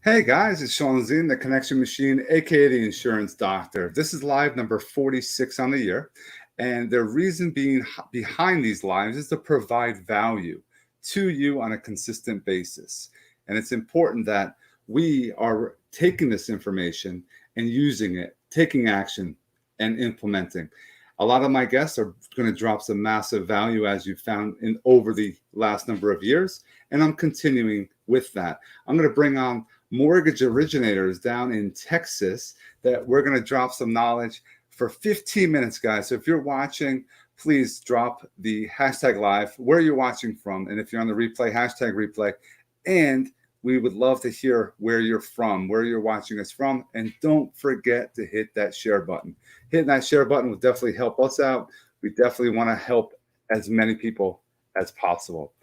Hey guys, it's Sean Zine, the Connection Machine, aka the Insurance Doctor. This is live number 46 on the year, and the reason being behind these lives is to provide value to you on a consistent basis. And it's important that we are taking this information and using it, taking action and implementing. A lot of my guests are going to drop some massive value as you found in over the last number of years, and I'm continuing with that. I'm going to bring on mortgage originators down in Texas that we're going to drop some knowledge for 15 minutes, guys. So if you're watching, please drop the hashtag live where you're watching from. And if you're on the replay, hashtag replay. And we would love to hear where you're from, where you're watching us from. And don't forget to hit that share button. Hitting that share button will definitely help us out. We definitely want to help as many people as possible.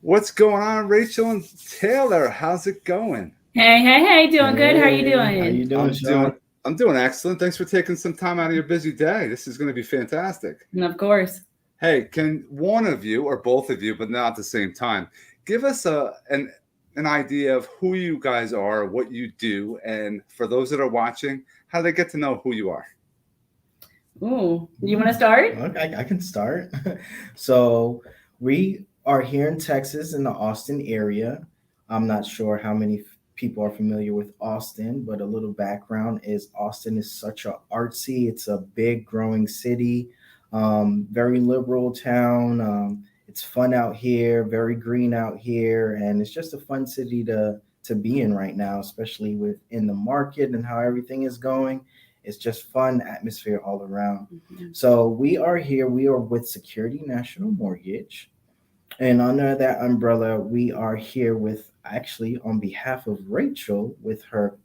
What's going on, Rachel and Taylor? How's it going? Hey, doing good. How are you doing? How you doing, Sean? I'm doing excellent. Thanks for taking some time out of your busy day. This is going to be fantastic. And of course. Hey, can one of you or both of you, but not at the same time, give us an idea of who you guys are, what you do, and for those that are watching, how do they get to know who you are? Ooh, you want to start? Okay, I can start. So we are here in Texas in the Austin area. I'm not sure how many people are familiar with Austin, but a little background is Austin is such a artsy, it's a big growing city, very liberal town. It's fun out here, very green out here, and it's just a fun city to be in right now, especially within the market and how everything is going. It's just fun atmosphere all around. Mm-hmm. So we are here. We are with Security National Mortgage. And under that umbrella, we are here with actually on behalf of Rachel with her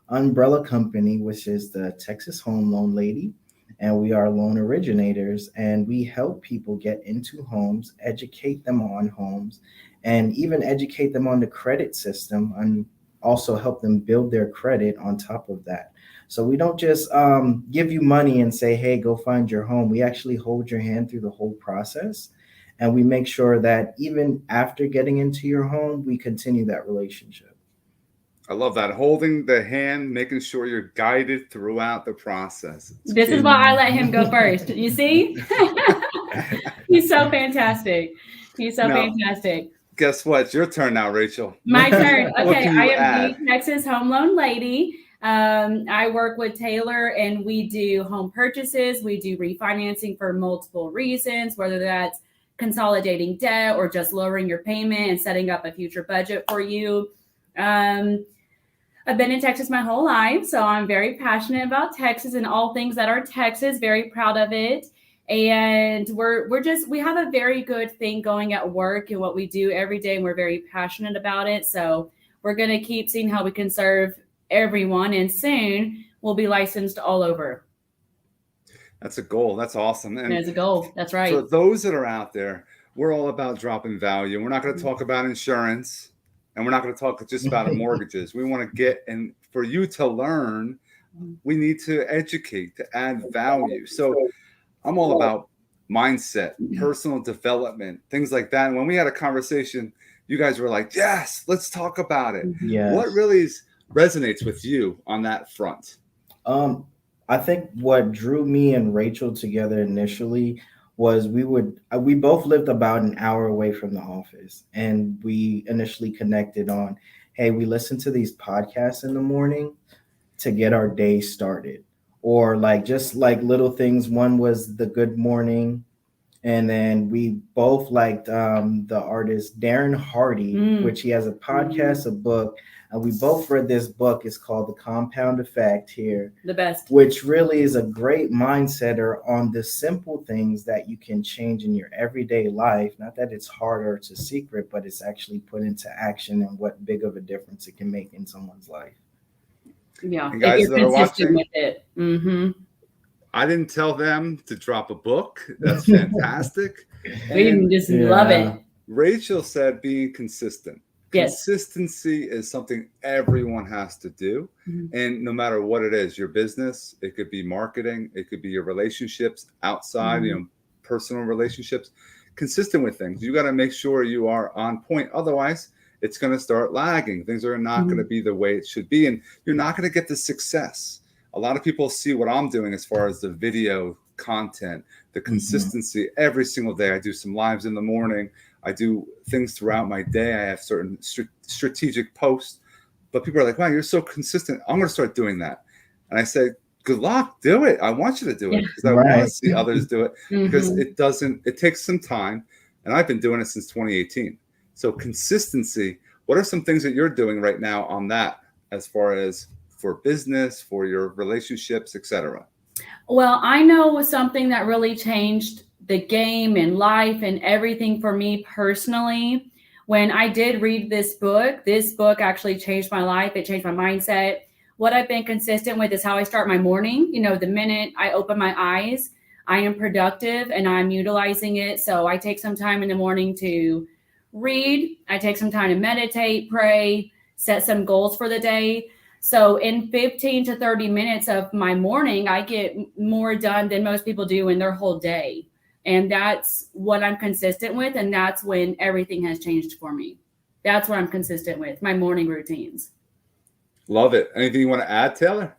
umbrella company, which is the Texas Home Loan Lady. And we are loan originators and we help people get into homes, educate them on homes, and even educate them on the credit system and also help them build their credit on top of that. So we don't just give you money and say, hey, go find your home. We actually hold your hand through the whole process. And we make sure that even after getting into your home, we continue that relationship. I love that. Holding the hand, making sure you're guided throughout the process. This is why I let him go first. You see? He's so fantastic. Fantastic. Guess what? It's your turn now, Rachel. My turn. Okay, I am add? the Texas Home Loan Lady. I work with Taylor and we do home purchases. We do refinancing for multiple reasons, whether that's consolidating debt or just lowering your payment and setting up a future budget for you. I've been in Texas my whole life, so I'm very passionate about Texas and all things that are Texas, very proud of it. And we have a very good thing going at work and what we do every day, and we're very passionate about it. So we're going to keep seeing how we can serve everyone, and soon we'll be licensed all over. That's a goal. That's awesome. And there's a goal. That's right. For those that are out there, we're all about dropping value. We're not going to talk about insurance, and we're not going to talk just about mortgages. We want to get, and for you to learn, we need to educate, to add value. So I'm all about mindset, personal development, things like that. And when we had a conversation, you guys were like, yes, let's talk about it. Yes. What really resonates with you on that front? I think what drew me and Rachel together initially was we both lived about an hour away from the office, and we initially connected on, hey, we listen to these podcasts in the morning to get our day started, or just little things. One was the Good Morning, and then we both liked the artist Darren Hardy, which he has a podcast, a book. And we both read this book. It's called The Compound Effect here. The best. Which really is a great mindsetter on the simple things that you can change in your everyday life. Not that it's hard or it's a secret, but it's actually put into action and what big of a difference it can make in someone's life. Yeah, and guys if you're consistent with it. Mm-hmm. I didn't tell them to drop a book. That's fantastic. We just love it. Rachel said being consistent. Yes. Consistency is something everyone has to do. Mm-hmm. And no matter what it is, your business, it could be marketing, it could be your relationships outside, personal relationships, consistent with things. You got to make sure you are on point. Otherwise, it's going to start lagging. Things are not going to be the way it should be. And you're not going to get the success. A lot of people see what I'm doing as far as the video content, the consistency. Every single day I do some lives in the morning. I do things throughout my day. I have certain strategic posts. But people are like, wow, you're so consistent. I'm going to start doing that. And I say, good luck, do it. I want you to do it because I want to see others do it because it takes some time. And I've been doing it since 2018. So consistency, what are some things that you're doing right now on that as far as for business, for your relationships, etc.? Well, I know something that really changed the game and life and everything for me personally. When I did read this book actually changed my life. It changed my mindset. What I've been consistent with is how I start my morning. You know, the minute I open my eyes, I am productive and I'm utilizing it. So I take some time in the morning to read. I take some time to meditate, pray, set some goals for the day. So in 15 to 30 minutes of my morning, I get more done than most people do in their whole day. And that's what I'm consistent with. And that's when everything has changed for me. That's what I'm consistent with, my morning routines. Love it. Anything you want to add, Taylor?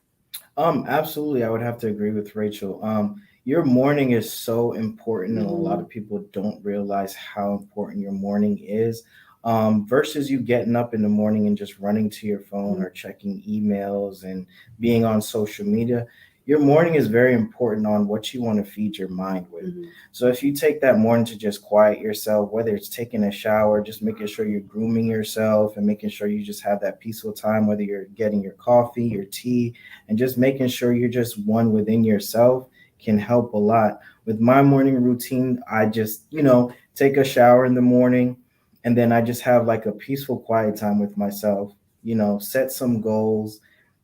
Absolutely. I would have to agree with Rachel. Your morning is so important, and a lot of people don't realize how important your morning is. Versus you getting up in the morning and just running to your phone or checking emails and being on social media. Your morning is very important on what you want to feed your mind with. So if you take that morning to just quiet yourself, whether it's taking a shower, just making sure you're grooming yourself and making sure you just have that peaceful time, whether you're getting your coffee, your tea, and just making sure you're just one within yourself can help a lot. With my morning routine, I just, take a shower in the morning, and then I just have like a peaceful, quiet time with myself, set some goals.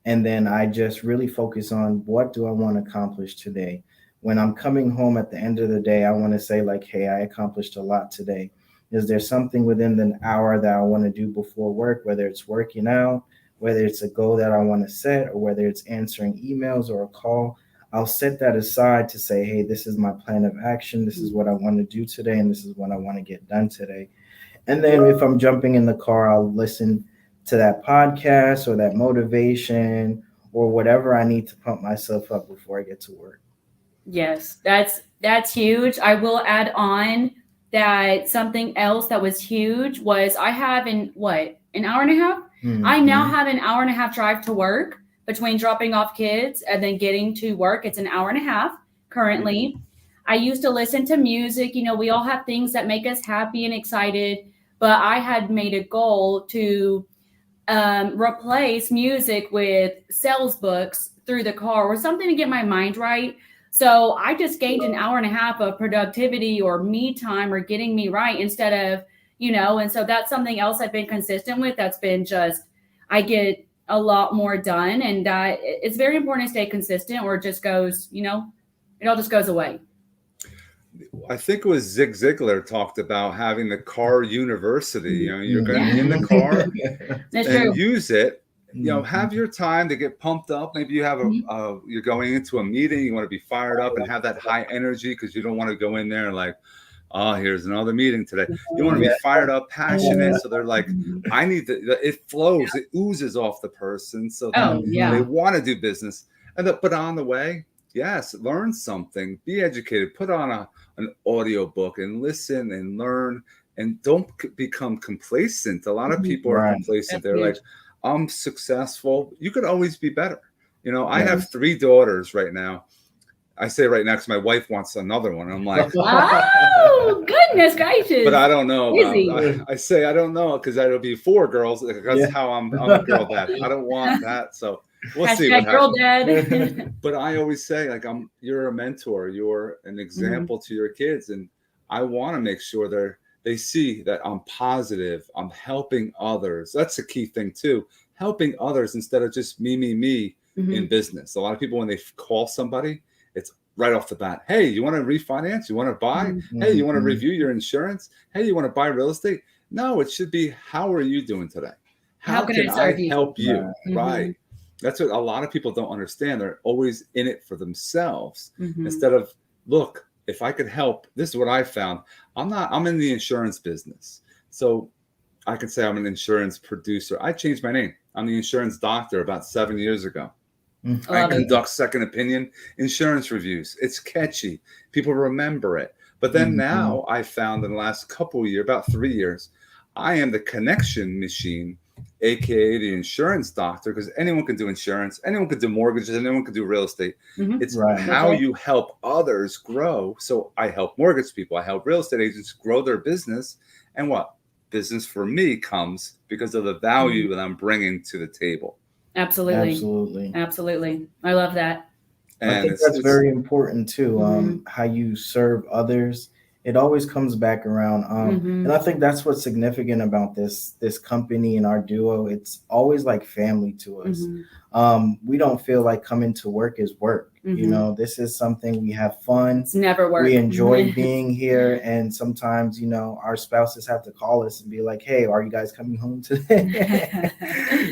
And then I just really focus on what do I want to accomplish today. When I'm coming home at the end of the day, I want to say like, hey, I accomplished a lot today. Is there something within the hour that I want to do before work, whether it's working out, whether it's a goal that I want to set, or whether it's answering emails or a call? I'll set that aside to say, hey, this is my plan of action. This is what I want to do today. And this is what I want to get done today. And then if I'm jumping in the car, I'll listen to that podcast or that motivation or whatever I need to pump myself up before I get to work. Yes, that's huge. I will add on that something else that was huge was I have an hour and a half? I now have an hour and a half drive to work between dropping off kids and then getting to work. It's an hour and a half currently. I used to listen to music. We all have things that make us happy and excited, but I had made a goal to replace music with sales books through the car or something to get my mind right. So I just gained an hour and a half of productivity or me time or getting me right instead of, and so that's something else I've been consistent with. That's been just, I get a lot more done, and that it's very important to stay consistent or it just goes, it all just goes away. I think it was Zig Ziglar talked about having the car university. You're going to be in the car and use it. Have your time to get pumped up. Maybe you have you're going into a meeting. You want to be fired up and have that high energy because you don't want to go in there and like, oh, here's another meeting today. You want to be fired up, passionate. So they're like, I need it flows, it oozes off the person. So they want to do business. But on the way, yes, learn something, be educated, put on an audio book and listen and learn, and don't become complacent. A lot of people are complacent. They're like, I'm successful. You could always be better. I have 3 daughters right now. I say right now because my wife wants another one. I'm like, oh, goodness gracious. But I don't know. I say I don't know because that'll be 4 girls. That's how I'm a girl dad. I don't want that. So we'll see what girl happens. dad. But I always say, like, you're a mentor. You're an example to your kids. And I want to make sure they see that I'm positive. I'm helping others. That's a key thing too. Helping others instead of just me in business. A lot of people, when they call somebody, it's right off the bat. Hey, you want to refinance? You want to buy? Hey, you want to review your insurance? Hey, you want to buy real estate? No, it should be, how are you doing today? How can I help you? Right. That's what a lot of people don't understand. They're always in it for themselves instead of, look, if I could help, this is what I found. I'm in the insurance business. So I can say I'm an insurance producer. I changed my name. I'm the insurance doctor about 7 years ago. Mhm. I Love it. conduct second opinion insurance reviews. It's catchy. People remember it. But then now I found in the last couple of years, about 3 years, I am the connection machine, aka the insurance doctor, because anyone can do insurance, anyone can do mortgages, anyone can do real estate. Mhm. It's Right. how That's right. you help others grow. So I help mortgage people, I help real estate agents grow their business. And what? Business for me comes because of the value that I'm bringing to the table. Absolutely. Absolutely. Absolutely. I love that. I And think that's very important too. Mhm. How you serve others, it always comes back around. Mhm. And I think that's what's significant about this company and our duo. It's always like family to us. Mhm. We don't feel like coming to work is work. You Mhm. know, this is something we have fun. It's never work. We enjoy being here, and sometimes, you know, our spouses have to call us and be like, "Hey, are you guys coming home today?"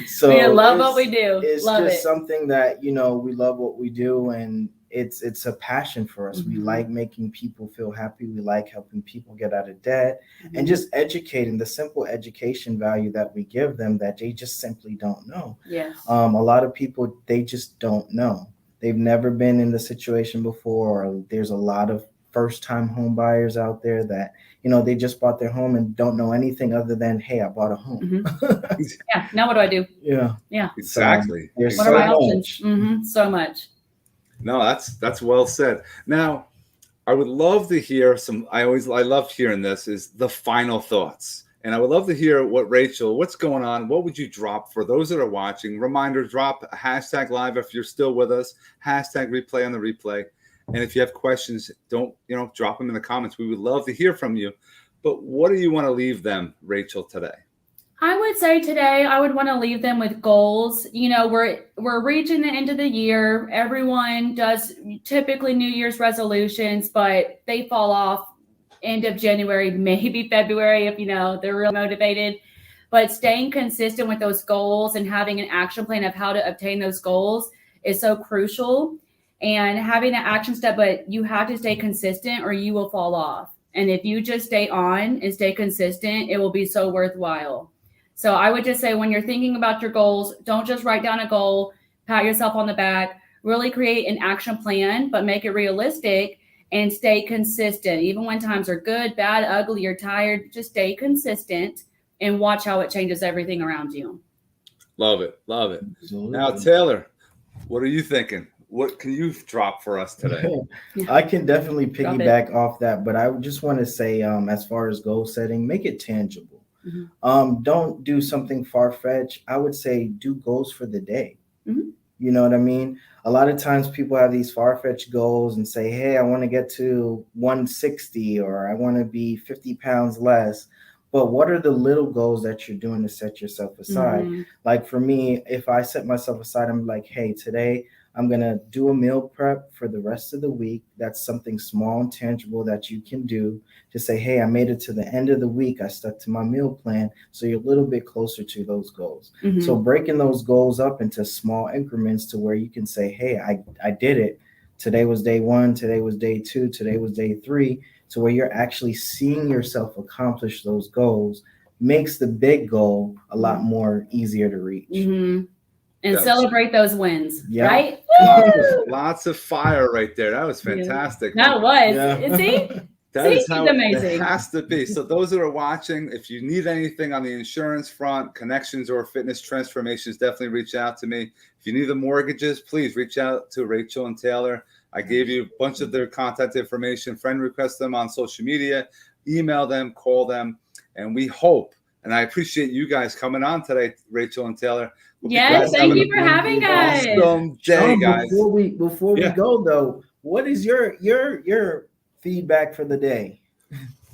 So We love what we it's do. it's Love just it. something that, you know, we love what we do, and it's a passion for us. We Mhm. like making people feel happy. We like helping people get out of debt, and Mhm. just educating, the simple education value that we give them that they just simply don't know. Yes. A lot of people, they just don't know. They've never been in the situation before. Or there's a lot of first time home buyers out there that, you know, they just bought their home and don't know anything other than, hey, I bought a home. Mhm. Yeah. Now what do I do? Yeah. Yeah. So exactly. there's What are so my Exactly. options? much. So much. No, that's well said. Now, I would love to hear some. I love hearing this is the final thoughts, and I would love to hear what Rachel, what's going on. What would you drop for those that are watching? Reminder: drop a hashtag live if you're still with us. Hashtag replay on the replay, and if you have questions, don't drop them in the comments. We would love to hear from you. But what do you want to leave them, Rachel, today? I would say today I would want to leave them with goals. You know, we're reaching the end of the year. Everyone does typically New Year's resolutions, but they fall off end of January, maybe February if they're real motivated. But staying consistent with those goals and having an action plan of how to obtain those goals is so crucial. And having an action step, but you have to stay consistent or you will fall off. And if you just stay on and stay consistent, it will be so worthwhile. So I would just say when you're thinking about your goals, don't just write down a goal, pat yourself on the back, really create an action plan, but make it realistic and stay consistent. Even when times are good, bad, ugly, you're tired, just stay consistent and watch how it changes everything around you. Love it. Love it. Absolutely. Now, Taylor, what are you thinking? What can you drop for us today? I can definitely Drop it. piggyback off that, but I just want to say, as far as goal setting, make it tangible. Don't do something far fetched. I would say do goals for the day. Mhm. You know what I mean? A lot of times people have these far fetched goals and say, hey, I want to get to 160 or I want to be 50 pounds less. But what are the little goals that you're doing to set yourself aside? Mhm. Like for me, if I set myself aside, I'm like, hey, today I'm going to do a meal prep for the rest of the week. That's something small and tangible that you can do to say, hey, I made it to the end of the week. I stuck to my meal plan. So you're a little bit closer to those goals. Mhm. So breaking those goals up into small increments to where you can say, hey, I did it. Today was day 1. Today was day 2. Today was day 3. To where you're actually seeing yourself accomplish those goals makes the big goal a lot more easier to reach. Mhm. And That was- celebrate those wins, Yeah. right? Lots of fire right there. That was Yeah. fantastic. That was. Yeah. See? That is See, how it's it amazing. has to be. So those that are watching, if you need anything on the insurance front, connections or fitness transformations, definitely reach out to me. If you need the mortgages, please reach out to Rachel and Taylor. I gave you a bunch of their contact information. Friend request them on social media, email them, call them, and we hope. And I appreciate you guys coming on today, Rachel and Taylor. Hope Yes, guys thank have you an for having us. awesome day, Sean, guys. before we Yeah. go though, what is your feedback for the day?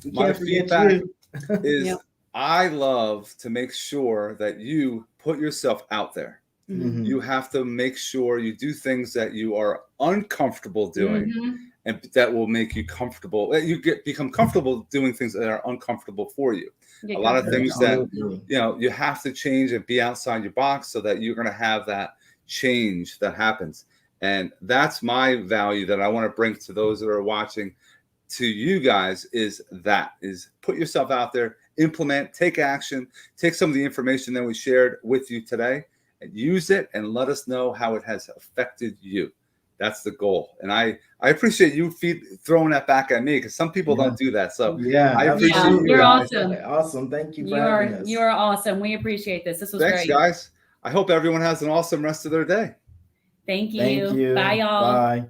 We My can't forget feedback you. is Yep. I love to make sure that you put yourself out there. Mhm. You have to make sure you do things that you are uncomfortable doing, Mhm. and that will make you comfortable. You become comfortable doing things that are uncomfortable for you. Get A lot of comfortable. things that Absolutely. you have to change and be outside your box so that you're going to have that change that happens. And that's my value that I want to bring to those that are watching, to you guys, is put yourself out there implement, take action, take some of the information that we shared with you today and use it and let us know how it has affected you. That's the goal. And I appreciate you throwing that back at me because some people don't do that. So yeah, I appreciate you. You're guys. awesome. Awesome. Thank you for having us. You are awesome. We appreciate this. This was Thanks, great. guys. I hope everyone has an awesome rest of their day. Thank you. Thank you. Bye, y'all. Bye.